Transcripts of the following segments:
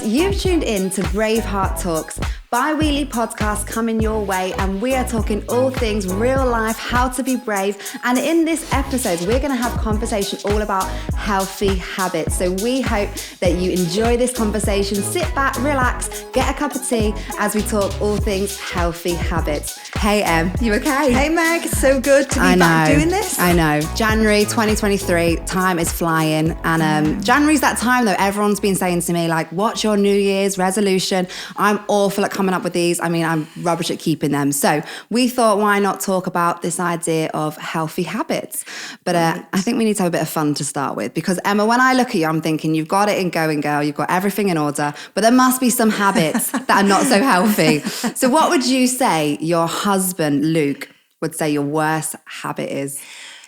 you've tuned in to Braveheart Talks, bi-weekly podcast coming your way, and we are talking all things real life, how to be brave. And in this episode, we're going to have conversation all about healthy habits. So we hope that you enjoy this conversation. Sit back, relax, get a cup of tea as we talk all things healthy habits. Hey, Em, you okay? Hey, Meg, it's so good to be back doing this. I know. January 2023, time is flying. And January's that time, though. Everyone's been saying to me, like, what's your New Year's resolution? I'm awful at coming up with these. I mean, I'm rubbish at keeping them. So we thought, why not talk about this idea of healthy habits? But I think we need to have a bit of fun to start with, because Emma, when I look at you, I'm thinking you've got it in going, girl. You've got everything in order, but there must be some habits that are not so healthy. So what would you say your husband, Luke, would say your worst habit is?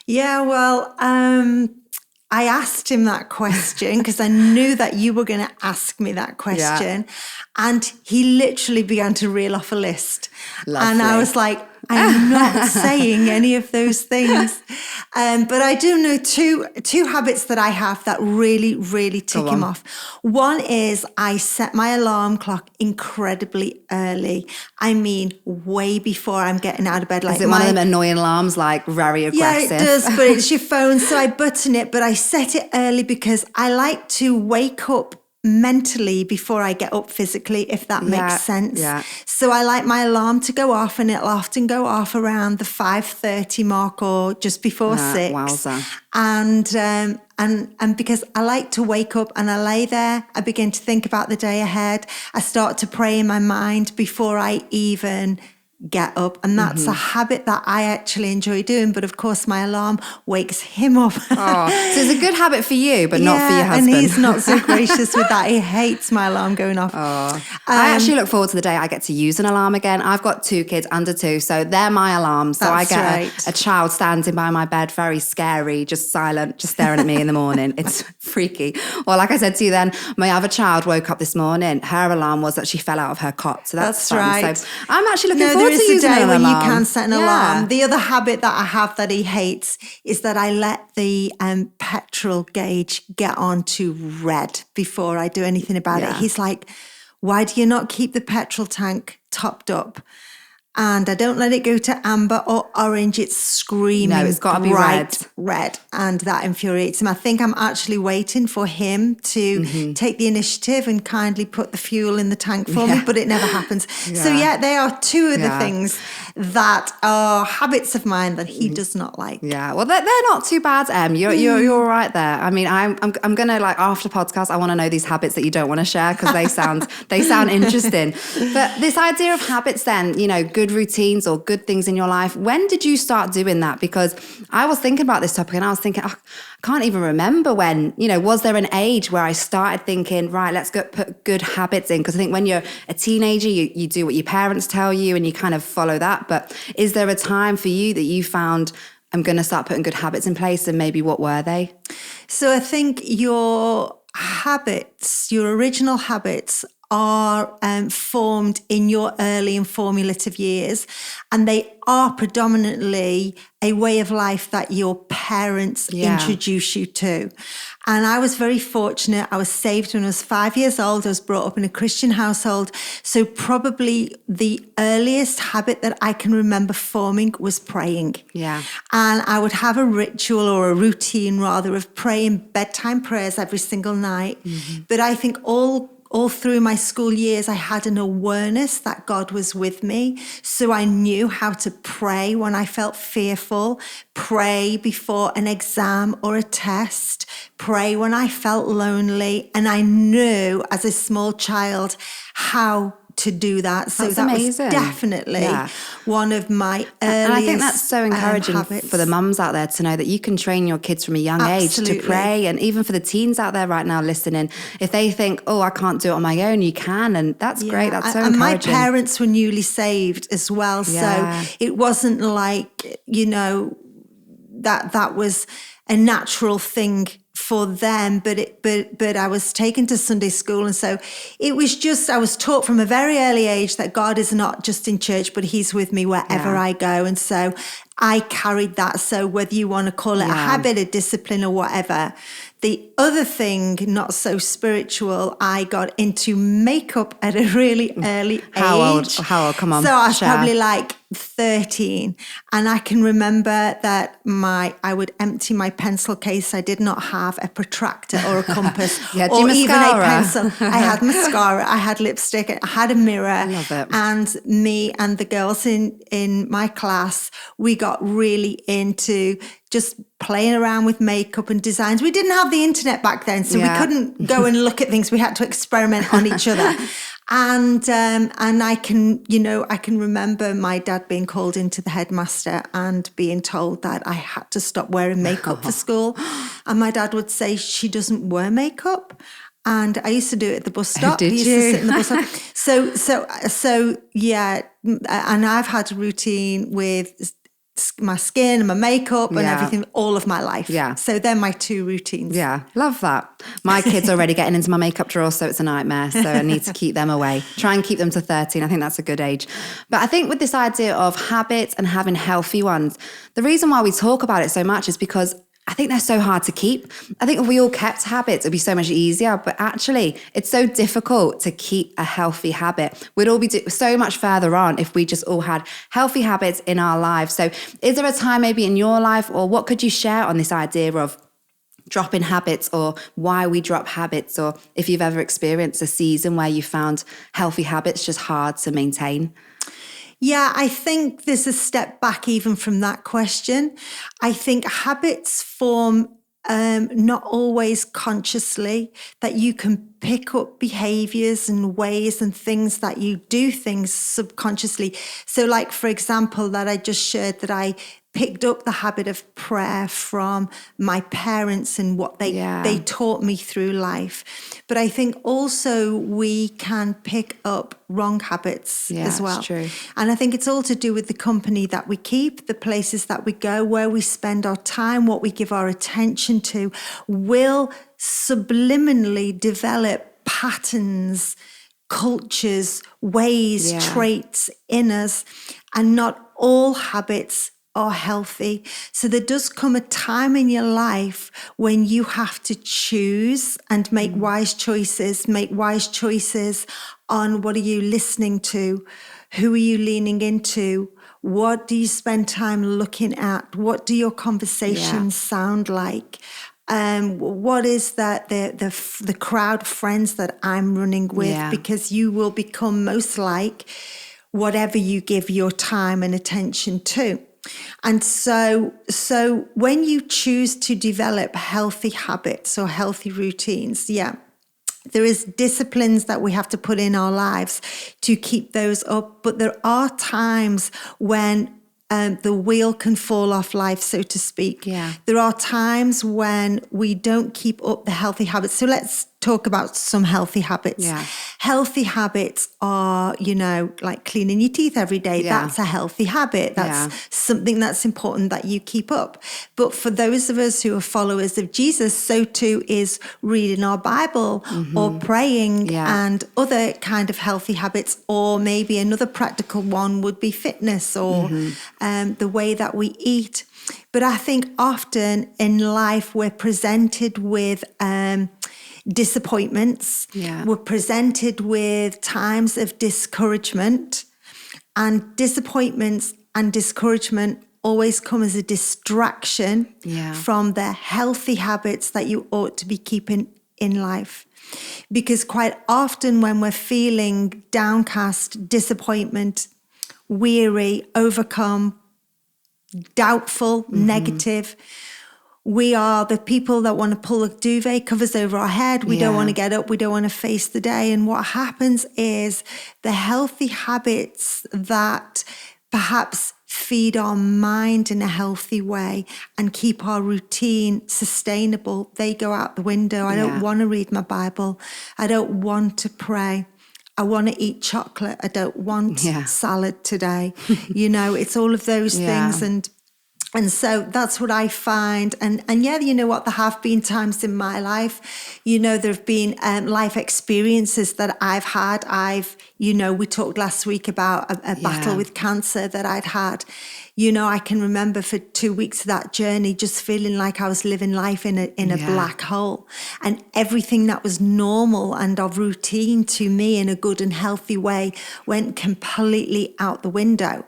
Yeah, well, I asked him that question because I knew that you were going to ask me that question. Yeah. And he literally began to reel off a list. Lovely. And I was like, I'm not saying any of those things. But I do know two habits that I have that really, really tick him off. One is I set my alarm clock incredibly early. I mean, way before I'm getting out of bed. Like, is it one of them annoying alarms, like very aggressive? Yeah, it does, but it's your phone. So I button it, but I set it early because I like to wake up mentally before I get up physically, if that makes sense. Yeah. So I like my alarm to go off, and it'll often go off around the 5:30 mark or just before 6. Wowza. And because I like to wake up and I lay there, I begin to think about the day ahead. I start to pray in my mind before I even get up, and that's a habit that I actually enjoy doing. But of course, my alarm wakes him up. So it's a good habit for you, but not for your husband. And he's not so gracious with that. He hates my alarm going off. I actually look forward to the day I get to use an alarm again. I've got 2 kids under 2, so they're my alarms. So I get a child standing by my bed, very scary, just silent, just staring at me in the morning. It's freaky. Well, like I said to you then, my other child woke up this morning. Her alarm was that she fell out of her cot. So that's fun. Right. So I'm actually looking forward to using a day when alarm. You can set an alarm. The other habit that I have that he hates is that I let the petrol gauge get on to red before I do anything about it. He's like, why do you not keep the petrol tank topped up? And I don't let it go to amber or orange. It's screaming. No, it's got to be red. And that infuriates him. I think I'm actually waiting for him to take the initiative and kindly put the fuel in the tank for me, but it never happens. Yeah. So they are 2 of the things that are habits of mine that he does not like. Yeah, well, they're not too bad, Em. You're right there. I mean, I'm gonna, like, after the podcast, I want to know these habits that you don't want to share, because they sound interesting. But this idea of habits, then, good routines or good things in your life, when did you start doing that? Because I was thinking about this topic and I was thinking, I can't even remember when, was there an age where I started thinking, right, let's put good habits in? Because I think when you're a teenager, you do what your parents tell you and you kind of follow that. But is there a time for you that you found, I'm going to start putting good habits in place, and maybe what were they? So I think your habits, your original habits, are formed in your early and formative years, and they are predominantly a way of life that your parents introduce you to. And I was very fortunate. I was saved when I was 5 years old. I was brought up in a Christian household. So probably the earliest habit that I can remember forming was praying. Yeah. And I would have a ritual, or a routine rather, of praying bedtime prayers every single night. But I think all through my school years, I had an awareness that God was with me. So I knew how to pray when I felt fearful, pray before an exam or a test, pray when I felt lonely. And I knew as a small child how to do that. So that's that amazing. Was definitely one of my earliest And I think that's so encouraging for the mums out there to know that you can train your kids from a young age to pray. And even for the teens out there right now listening, if they think, I can't do it on my own, you can. And that's great. That's so encouraging. And my parents were newly saved as well. So it wasn't like, that was a natural thing for them, but I was taken to Sunday school, and so it was just, I was taught from a very early age that God is not just in church, but he's with me wherever I go. And so I carried that. So whether you want to call it a habit, a discipline, or whatever, the other thing, not so spiritual, I got into makeup at a really early age. How old? Come on, So I was share. probably like 13. And I can remember that I would empty my pencil case. I did not have a protractor or a compass or even a pencil. I had mascara, I had lipstick, I had a mirror. Love it. And me and the girls in my class, we got really into just playing around with makeup and designs. We didn't have the internet back then, so we couldn't go and look at things. We had to experiment on each other. And I can remember my dad being called into the headmaster and being told that I had to stop wearing makeup for school. And my dad would say, she doesn't wear makeup. And I used to do it at the bus stop. Did I used you? to sit in the bus stop. So yeah. And I've had a routine with my skin and my makeup and everything all of my life. Yeah. So they're my two routines. Yeah, love that. My kids are already getting into my makeup drawer, so it's a nightmare. So I need to keep them away. Try and keep them to 13. I think that's a good age. But I think with this idea of habits and having healthy ones, the reason why we talk about it so much is because I think they're so hard to keep. I think if we all kept habits, it'd be so much easier. But actually, it's so difficult to keep a healthy habit. We'd all be so much further on if we just all had healthy habits in our lives. So is there a time maybe in your life, or what could you share on this idea of dropping habits, or why we drop habits, or if you've ever experienced a season where you found healthy habits just hard to maintain? Yeah, I think there's a step back even from that question. I think habits form not always consciously, that you can pick up behaviors and ways and things that you do things subconsciously. So like, for example, that I just shared that I picked up the habit of prayer from my parents and what they taught me through life. But I think also we can pick up wrong habits as well. That's true. And I think it's all to do with the company that we keep, the places that we go, where we spend our time, what we give our attention to, will subliminally develop patterns, cultures, ways, traits in us, and not all habits are healthy. So there does come a time in your life when you have to choose and make wise choices on what are you listening to, who are you leaning into, what do you spend time looking at, what do your conversations sound like, what is that the crowd of friends that I'm running with, because you will become most like whatever you give your time and attention to. And so when you choose to develop healthy habits or healthy routines, there is disciplines that we have to put in our lives to keep those up. But there are times when the wheel can fall off life, so to speak. Yeah. There are times when we don't keep up the healthy habits. So let's talk about some healthy habits. Yeah. Healthy habits are, like cleaning your teeth every day. Yeah. That's a healthy habit. That's something that's important that you keep up. But for those of us who are followers of Jesus, so too is reading our Bible or praying and other kind of healthy habits. Or maybe another practical one would be fitness or the way that we eat. But I think often in life we're presented with disappointments. Yeah. We're presented with times of discouragement, and disappointments and discouragement always come as a distraction from the healthy habits that you ought to be keeping in life. Because quite often when we're feeling downcast, disappointment, weary, overcome, doubtful, negative, we are the people that want to pull the duvet covers over our head. We don't want to get up. We don't want to face the day. And what happens is the healthy habits that perhaps feed our mind in a healthy way and keep our routine sustainable, they go out the window. I don't want to read my Bible. I don't want to pray. I want to eat chocolate. I don't want salad today. It's all of those things. And so that's what I find. And yeah, you know what? There have been times in my life, you know, there have been life experiences that I've had. We talked last week about a battle with cancer that I'd had. You know, I can remember for 2 weeks of that journey just feeling like I was living life in a black hole. And everything that was normal and of routine to me in a good and healthy way went completely out the window.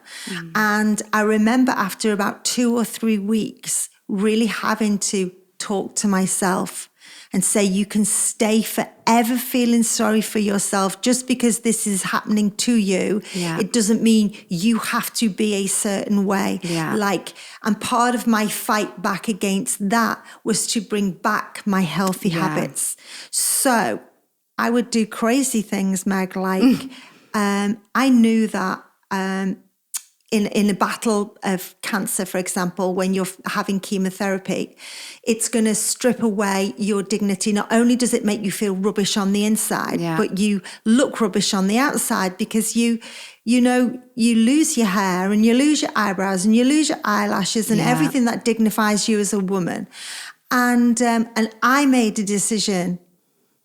And I remember after about 2 or 3 weeks really having to talk to myself and say, you can stay forever feeling sorry for yourself just because this is happening to you. It doesn't mean you have to be a certain way. And part of my fight back against that was to bring back my healthy habits. So I would do crazy things, Meg, like I knew that in a battle of cancer, for example, when you're having chemotherapy, it's going to strip away your dignity. Not only does it make you feel rubbish on the inside, but you look rubbish on the outside because you lose your hair and you lose your eyebrows and you lose your eyelashes and everything that dignifies you as a woman. And I made a decision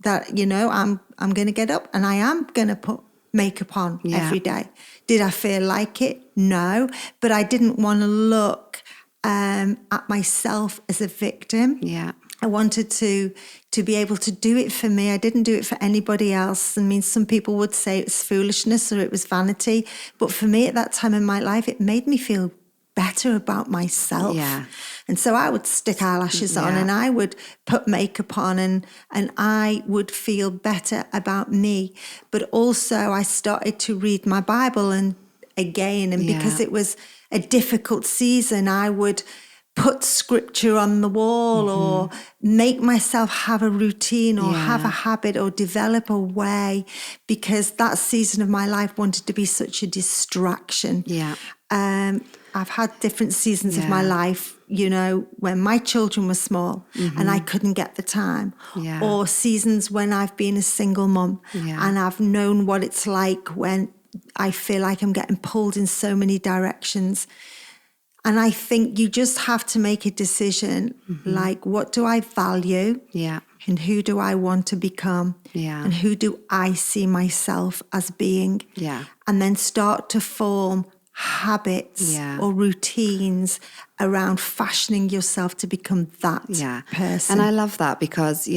that, I'm going to get up and I am going to put makeup on every day. Did I feel like it? No, but I didn't want to look at myself as a victim. I wanted to be able to do it for me. I didn't do it for anybody else. I mean, some people would say it's foolishness or it was vanity, but for me at that time in my life, it made me feel better about myself. And so I would stick eyelashes on and I would put makeup on and I would feel better about me. But also I started to read my Bible and because it was a difficult season, I would put scripture on the wall or make myself have a routine or have a habit or develop a way, because that season of my life wanted to be such a distraction. I've had different seasons of my life, when my children were small and I couldn't get the time, or seasons when I've been a single mum and I've known what it's like when I feel like I'm getting pulled in so many directions. And I think you just have to make a decision, like, what do I value? And who do I want to become? And who do I see myself as being? And then start to form habits or routines around fashioning yourself to become that person. And I love that because,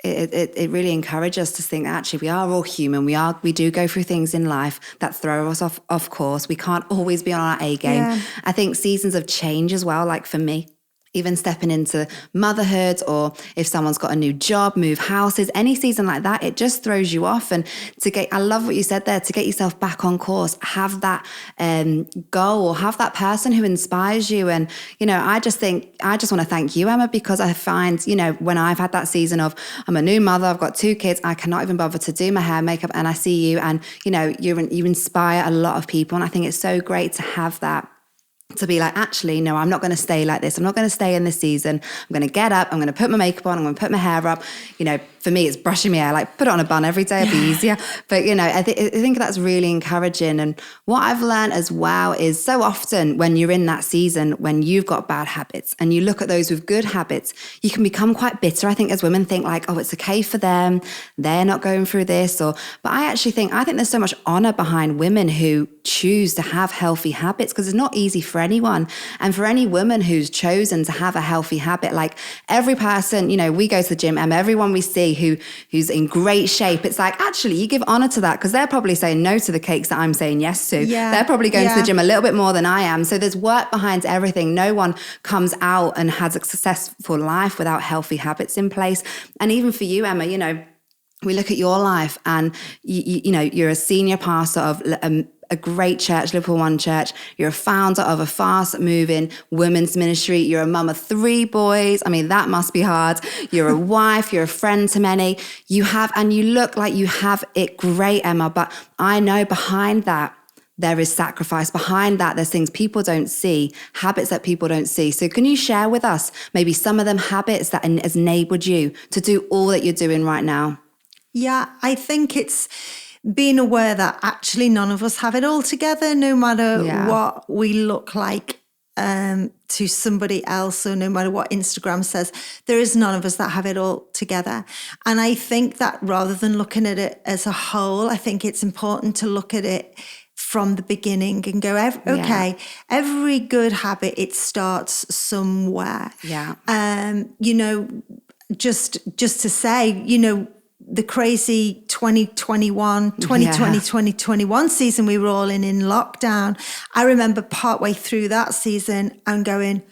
it really encourages us to think, actually, we are all human. We do go through things in life that throw us off, of course. We can't always be on our A game. I think seasons of change as well, like for me, even stepping into motherhood, or if someone's got a new job, move houses, any season like that, it just throws you off. And I love what you said there, to get yourself back on course, have that goal or have that person who inspires you. And, I just want to thank you, Emma, because I find, when I've had that season of, I'm a new mother, I've got 2 kids, I cannot even bother to do my hair, makeup, and I see you and, you inspire a lot of people. And I think it's so great to have that, to be like, actually, no, I'm not going to stay like this. I'm not going to stay in this season. I'm going to get up. I'm going to put my makeup on. I'm going to put my hair up. For me, it's brushing my hair, like put it on a bun every day, it'd be easier. But, I think that's really encouraging. And what I've learned as well is so often when you're in that season, when you've got bad habits and you look at those with good habits, you can become quite bitter. I think as women think like, oh, it's okay for them. They're not going through this. But I think there's so much honor behind women who choose to have healthy habits, because it's not easy for anyone. And for any woman who's chosen to have a healthy habit, like every person, we go to the gym, and everyone we see who's in great shape, it's like, actually, you give honor to that, because they're probably saying no to the cakes that I'm saying yes to. They're probably going to the gym a little bit more than I am. So there's work behind everything. No one comes out and has a successful life without healthy habits in place. And even for you, Emma, we look at your life and you're a senior pastor of a great church, Liverpool One Church. You're a founder of a fast-moving women's ministry. You're a mum of 3 boys. I mean, that must be hard. You're a wife. You're a friend to many. You look like you have it great, Emma. But I know behind that, there is sacrifice. Behind that, there's things people don't see, habits that people don't see. So can you share with us maybe some of them habits that has enabled you to do all that you're doing right now? Yeah, I think it's being aware that actually none of us have it all together, no matter what we look like to somebody else, or no matter what Instagram says, there is none of us that have it all together. And I think that rather than looking at it as a whole, I think it's important to look at it from the beginning and go, okay, every good habit, it starts somewhere. Yeah. Just to say, the crazy 2021 season we were all in lockdown. I remember partway through that season, I'm going,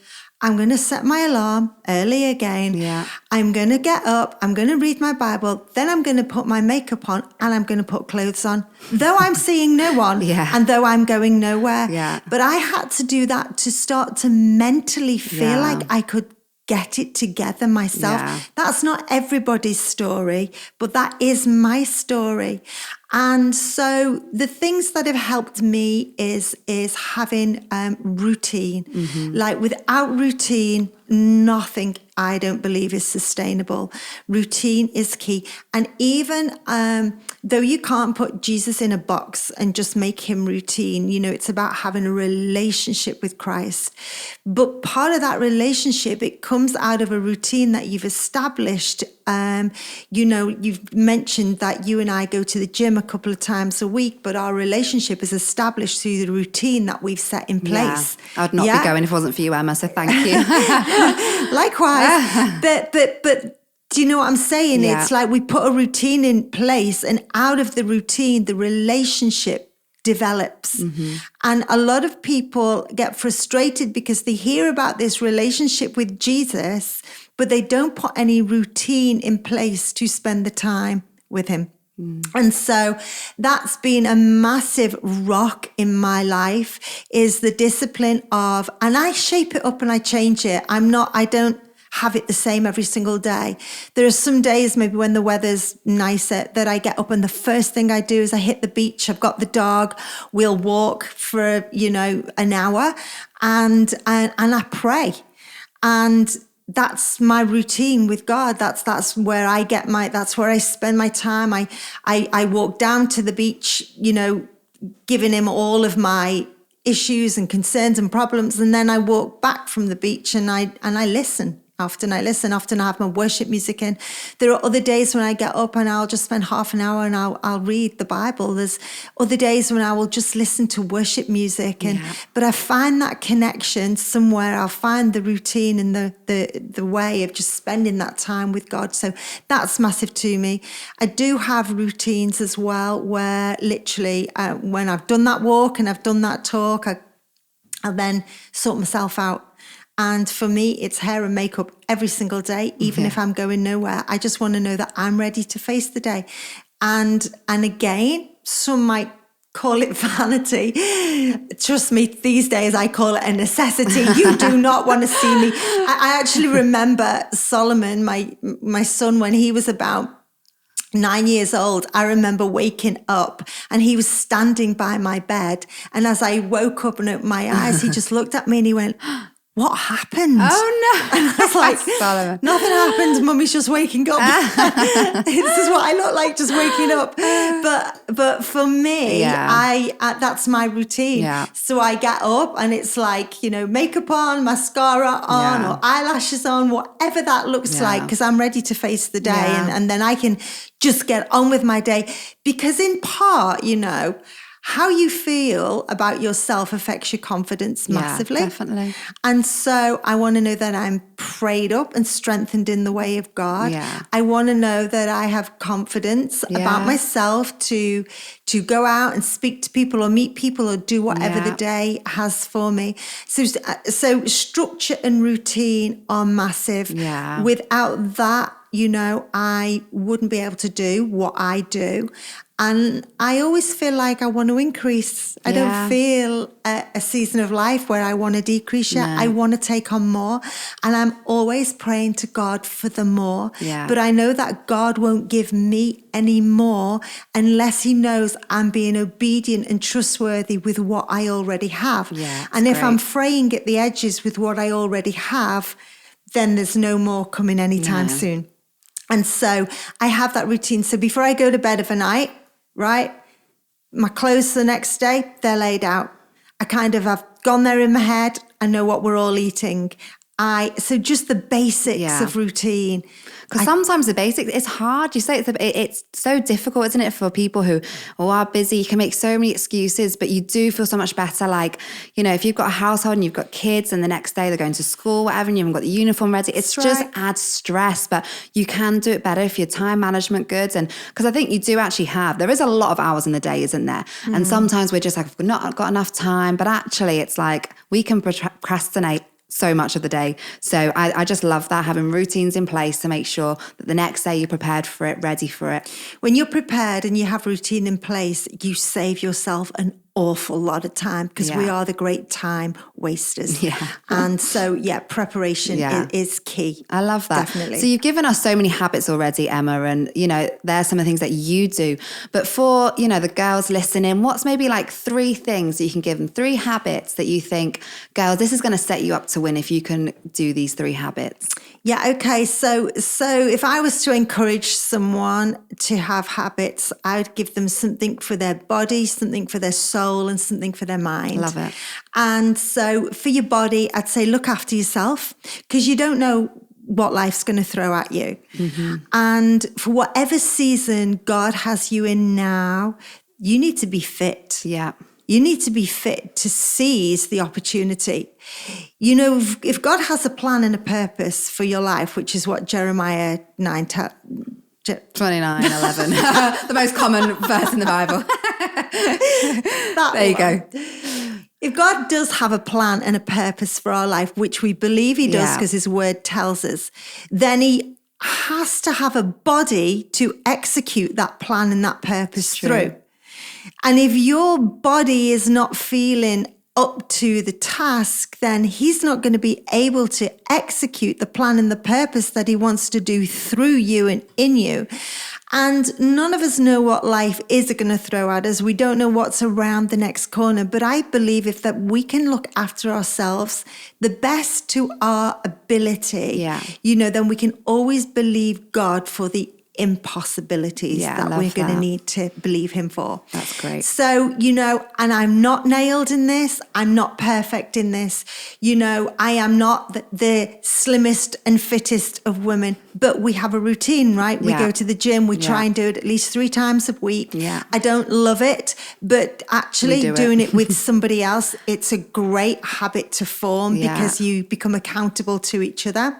I'm going to set my alarm early again. Yeah. I'm going to get up. I'm going to read my Bible. Then I'm going to put my makeup on and I'm going to put clothes on. Though I'm seeing no one and though I'm going nowhere. Yeah. But I had to do that to start to mentally feel like I could get it together myself. Yeah. That's not everybody's story, but that is my story. And so the things that have helped me is having routine. Like without routine, nothing, I don't believe, is sustainable. Routine is key. And even though you can't put Jesus in a box and just make him routine, it's about having a relationship with Christ. But part of that relationship, it comes out of a routine that you've established. You've mentioned that you and I go to the gym a couple of times a week, but our relationship is established through the routine that we've set in place. Yeah. I'd not be going if it wasn't for you, Emma, so thank you. Likewise. But do you know what I'm saying? Yeah. It's like we put a routine in place, and out of the routine, the relationship develops. And a lot of people get frustrated because they hear about this relationship with Jesus, but they don't put any routine in place to spend the time with him. And so that's been a massive rock in my life, is the discipline of, and I shape it up and I change it. I don't have it the same every single day. There are some days, maybe when the weather's nicer, that I get up and the first thing I do is I hit the beach. I've got the dog. We'll walk for, an hour and I pray. And that's my routine with God. That's where I get that's where I spend my time. I walk down to the beach, giving him all of my issues and concerns and problems. And then I walk back from the beach and I listen. Often I have my worship music in. There are other days when I get up and I'll just spend half an hour and I'll read the Bible. There's other days when I will just listen to worship music. But I find that connection somewhere. I'll find the routine and the way of just spending that time with God. So that's massive to me. I do have routines as well where literally when I've done that walk and I've done that talk, I'll then sort myself out. And for me, it's hair and makeup every single day, even if I'm going nowhere. I just want to know that I'm ready to face the day. And again, some might call it vanity. Trust me, these days I call it a necessity. You do not want to see me. I actually remember Solomon, my son, when he was about 9 years old, I remember waking up and he was standing by my bed. And as I woke up and opened my eyes, he just looked at me and he went, "What happened?" Oh, no. And I was like, nothing happened. Mummy's just waking up. This is what I look like, just waking up. But for me, that's my routine. Yeah. So I get up and it's like, makeup on, mascara on, or eyelashes on, whatever that looks like, because I'm ready to face the day. And then I can just get on with my day. Because in part, how you feel about yourself affects your confidence massively. Yeah, definitely. And so I want to know that I'm prayed up and strengthened in the way of God. Yeah. I want to know that I have confidence about myself to go out and speak to people or meet people or do whatever the day has for me. So structure and routine are massive. Yeah. Without that, I wouldn't be able to do what I do. And I always feel like I want to increase. I don't feel a season of life where I want to decrease yet. No. I want to take on more. And I'm always praying to God for the more. Yeah. But I know that God won't give me any more unless he knows I'm being obedient and trustworthy with what I already have. Yeah, and if I'm fraying at the edges with what I already have, then there's no more coming anytime soon. And so I have that routine. So before I go to bed of a night, right, my clothes the next day, they're laid out. I kind of have gone there in my head. I know what we're all eating. So just the basics of routine. Because sometimes the basics, it's hard. You say it's so difficult, isn't it, for people who are busy? You can make so many excuses, but you do feel so much better. Like, if you've got a household and you've got kids and the next day they're going to school, whatever, and you haven't got the uniform ready, it's just adds stress. But you can do it better if your time management good. And because I think you do actually there is a lot of hours in the day, isn't there? And sometimes we're just like, we've not got enough time. But actually, it's like we can procrastinate so much of the day. So I just love that, having routines in place to make sure that the next day you're prepared for it, ready for it. When you're prepared and you have routine in place, you save yourself an awful lot of time, because we are the great time wasters. And so, preparation is key. I love that. Definitely. So you've given us so many habits already, Emma, and, there are some of the things that you do. But for, the girls listening, what's maybe like 3 things that you can give them, 3 habits that you think, girls, this is going to set you up to win if you can do these 3 habits? Yeah, okay. So if I was to encourage someone to have habits, I would give them something for their body, something for their soul, and something for their mind. Love it. And so for your body, I'd say look after yourself, because you don't know what life's going to throw at you. And for whatever season God has you in now, you need to be fit. Yeah. You need to be fit to seize the opportunity. If God has a plan and a purpose for your life, which is what Jeremiah 29:11, the most common verse in the Bible. There you go. If God does have a plan and a purpose for our life, which we believe he does because his word tells us, then he has to have a body to execute that plan and that purpose through. And if your body is not feeling up to the task, then he's not going to be able to execute the plan and the purpose that he wants to do through you and in you. And none of us know what life is going to throw at us. We don't know what's around the next corner. But I believe if that we can look after ourselves the best to our ability, then we can always believe God for the impossibilities that we're going to need to believe him for. That's great. So, and I'm not nailed in this. I'm not perfect in this. I am not the slimmest and fittest of women, but we have a routine, right? We go to the gym. We try and do it at least 3 times a week. I don't love it, but actually doing it with somebody else, it's a great habit to form because you become accountable to each other.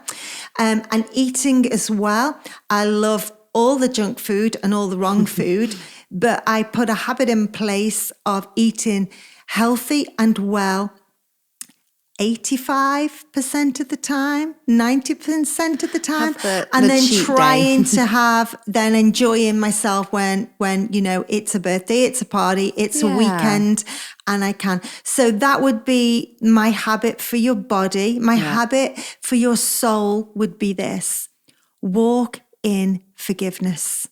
And eating as well. I love all the junk food and all the wrong food, but I put a habit in place of eating healthy and well 85% of the time, 90% of the time, and then trying to then enjoying myself when it's a birthday, it's a party, it's a weekend, and I can. So that would be my habit for your body. My habit for your soul would be this: walk in forgiveness.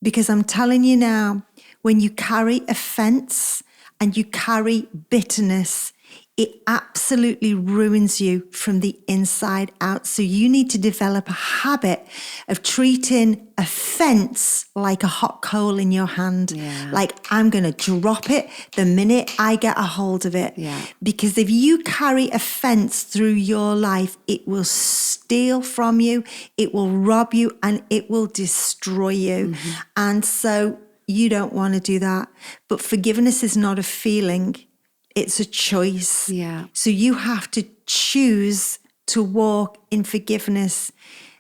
Because I'm telling you now, when you carry offense and you carry bitterness, it absolutely ruins you from the inside out. So you need to develop a habit of treating offense like a hot coal in your hand. Like, I'm going to drop it the minute I get a hold of it. Because if you carry offense through your life, it will steal from you, it will rob you, and it will destroy you. And so you don't want to do that. But forgiveness is not a feeling. It's a choice. So you have to choose to walk in forgiveness.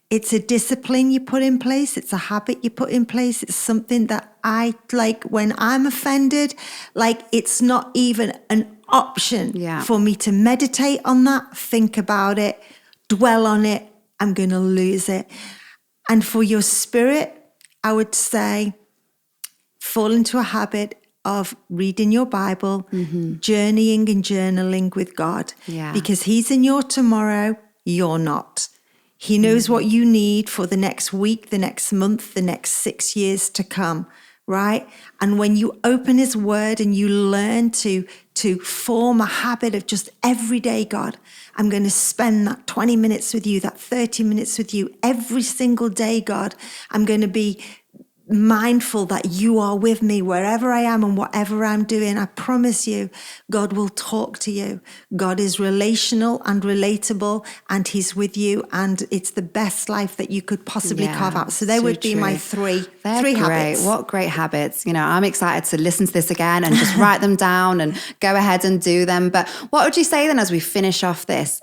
It's a discipline you put in place. It's a habit you put in place. It's something that I like when I'm offended, like it's not even an option for me to meditate on that, think about it, dwell on it. I'm going to lose it. And for your spirit, I would say fall into a habit of reading your Bible, journeying and journaling with God. Because he's in your tomorrow, you're not. He knows what you need for the next week, the next month, the next 6 years to come, right? And when you open his word and you learn to form a habit of just every day, God, I'm going to spend that 20 minutes with you, that 30 minutes with you every single day, God. I'm going to be mindful that you are with me wherever I am and whatever I'm doing. I promise you, God will talk to you. God is relational and relatable, and he's with you, and it's the best life that you could possibly carve out. So they would be my three habits. What great habits. I'm excited to listen to this again and just write them down and go ahead and do them. But what would you say then as we finish off this?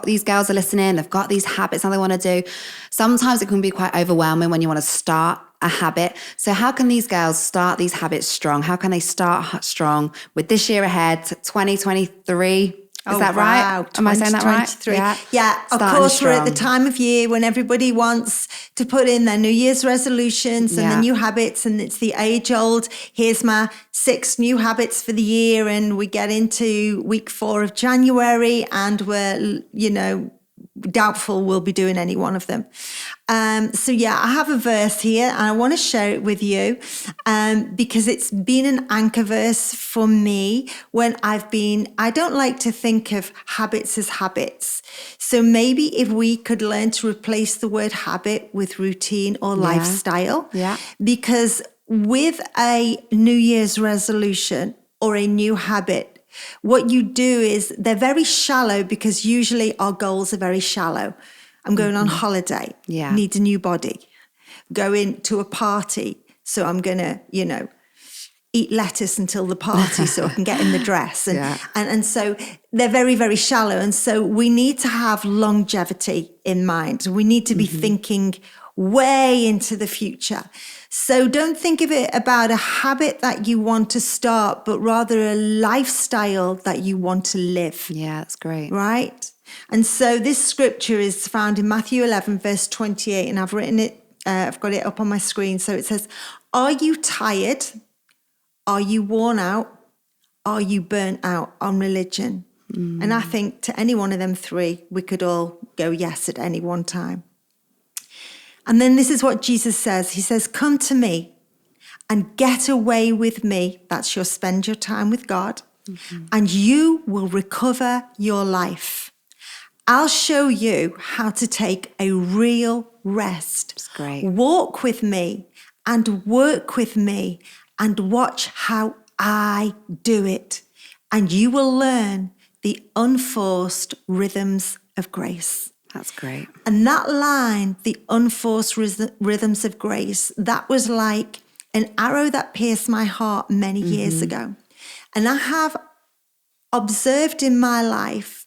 These girls are listening, they've got these habits now they want to do. Sometimes it can be quite overwhelming when you want to start a habit. So how can these girls start these habits strong? How can they start strong with this year ahead, 2023? Is that right? Am I saying that right? Yeah, of course, we're at the time of year when everybody wants to put in their New Year's resolutions and the new habits, and it's the age-old, here's my 6 new habits for the year, and we get into week 4 of January and we're, doubtful we'll be doing any one of them. I have a verse here and I want to share it with you because it's been an anchor verse for me when I don't like to think of habits as habits. So maybe if we could learn to replace the word habit with routine or lifestyle, because with a New Year's resolution or a new habit, what you do is they're very shallow because usually our goals are very shallow. I'm going on holiday, need a new body, going to a party. So I'm going to, eat lettuce until the party so I can get in the dress. And so they're very, very shallow. And so we need to have longevity in mind. We need to be thinking way into the future. So don't think of it about a habit that you want to start, but rather a lifestyle that you want to live. Yeah, that's great. Right? And so this scripture is found in Matthew 11, verse 28, and I've written it, I've got it up on my screen. So it says, are you tired? Are you worn out? Are you burnt out on religion? And I think to any one of them 3, we could all go yes at any one time. And then this is what Jesus says. He says, come to me and get away with me. That's spend your time with God, and you will recover your life. I'll show you how to take a real rest. That's great. Walk with me and work with me and watch how I do it. And you will learn the unforced rhythms of grace. That's great. And that line, the unforced rhythms of grace, that was like an arrow that pierced my heart many years ago. And I have observed in my life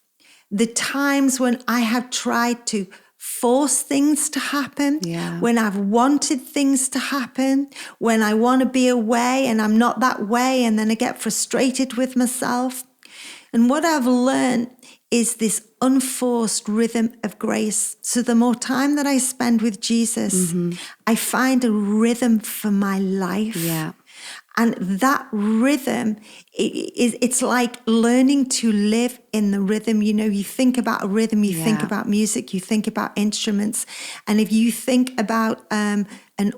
the times when I have tried to force things to happen, when I've wanted things to happen, when I want to be away and I'm not that way, and then I get frustrated with myself. And what I've learned is this unforced rhythm of grace. So the more time that I spend with Jesus, I find a rhythm for my life. Yeah. And that rhythm, it's like learning to live in the rhythm. You think about a rhythm, you think about music, you think about instruments. And if you think about an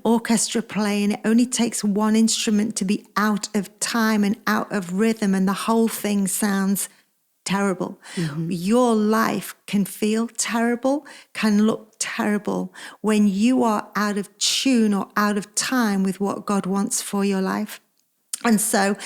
orchestra playing, it only takes one instrument to be out of time and out of rhythm, and the whole thing sounds terrible. Your life can feel terrible, can look terrible when you are out of tune or out of time with what God wants for your life. And so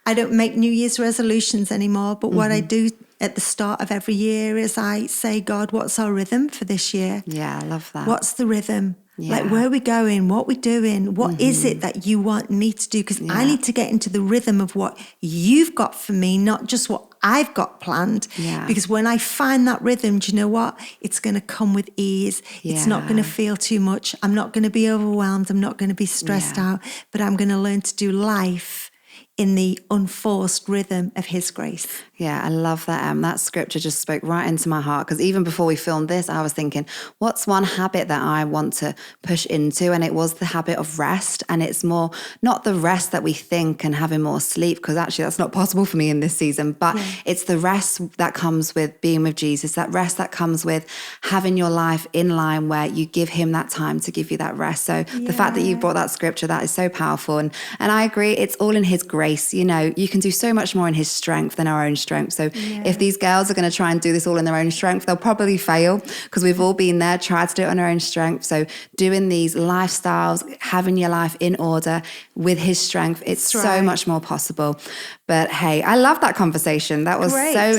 I don't make New Year's resolutions anymore, but what I do at the start of every year is I say, God, what's our rhythm for this year? Yeah, I love that. What's the rhythm? Like, where are we going? What are we doing? What is it that you want me to do? Because I need to get into the rhythm of what you've got for me, not just what I've got planned. Because when I find that rhythm, do you know what? It's going to come with ease. It's not going to feel too much. I'm not going to be overwhelmed. I'm not going to be stressed out, but I'm going to learn to do life in the unforced rhythm of his grace. Yeah, I love that. That scripture just spoke right into my heart, because even before we filmed this, I was thinking, what's one habit that I want to push into? And it was the habit of rest. And it's more not the rest that we think and having more sleep, because actually that's not possible for me in this season, but it's the rest that comes with being with Jesus, that rest that comes with having your life in line where you give him that time to give you that rest. So the fact that you brought that scripture, that is so powerful. And I agree, it's all in his grace. grace. You know, you can do so much more in his strength than our own strength. So if these girls are going to try and do this all in their own strength, they'll probably fail, because we've all been there, tried to do it on our own strength. So doing these lifestyles, having your life in order with his strength, it's so much more possible. But hey, I love that conversation. That was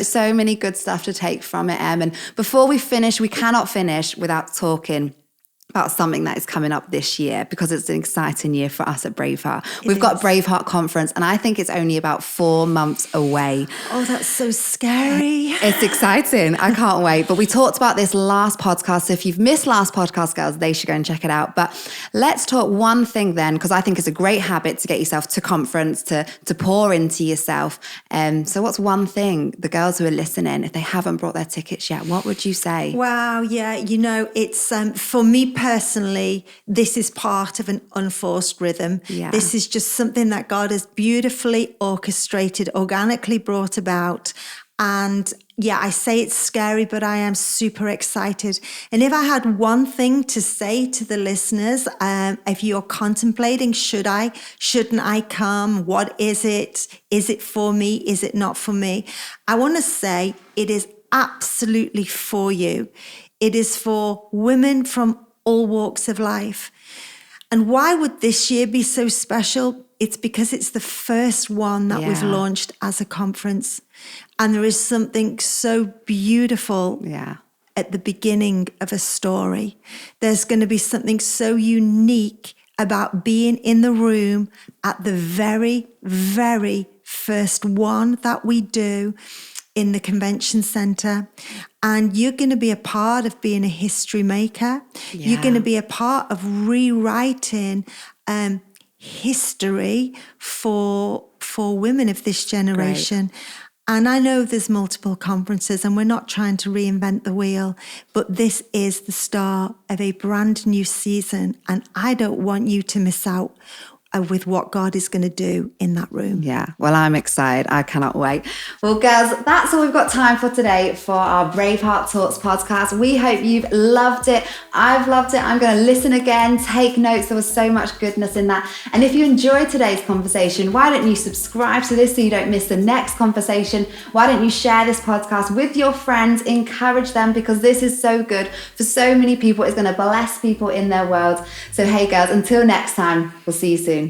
so many good stuff to take from it, Em. And before we finish, we cannot finish without talking about something that is coming up this year, because it's an exciting year for us at Braveheart. We've got Braveheart Conference, and I think it's only about 4 months away. Oh, that's so scary. It's exciting. I can't wait. But we talked about this last podcast. So if you've missed last podcast, girls, they should go and check it out. But let's talk one thing then, because I think it's a great habit to get yourself to conference, to pour into yourself. So what's one thing, the girls who are listening, if they haven't brought their tickets yet, what would you say? Wow, yeah. You know, it's for me personally, this is part of an unforced rhythm. Yeah. This is just something that God has beautifully orchestrated, organically brought about. And yeah, I say it's scary, but I am super excited. And if I had one thing to say to the listeners, if you're contemplating, shouldn't I come? What is it? Is it for me? Is it not for me? I want to say it is absolutely for you. It is for women from all walks of life. And why would this year be so special? It's because it's the first one that we've launched as a conference. And there is something so beautiful at the beginning of a story. There's going to be something so unique about being in the room at the very, very first one that we do in the convention center. And you're going to be a part of being a history maker. Yeah. You're going to be a part of rewriting history for women of this generation. Great. And I know there's multiple conferences and we're not trying to reinvent the wheel, but this is the start of a brand new season. And I don't want you to miss out with what God is going to do in that room. Yeah, well, I'm excited. I cannot wait. Well, girls, that's all we've got time for today for our Braveheart Talks podcast. We hope you've loved it. I've loved it. I'm going to listen again, take notes. There was so much goodness in that. And if you enjoyed today's conversation, why don't you subscribe to this so you don't miss the next conversation? Why don't you share this podcast with your friends, encourage them, because this is so good for so many people. It's going to bless people in their world. So hey, girls, until next time, we'll see you soon.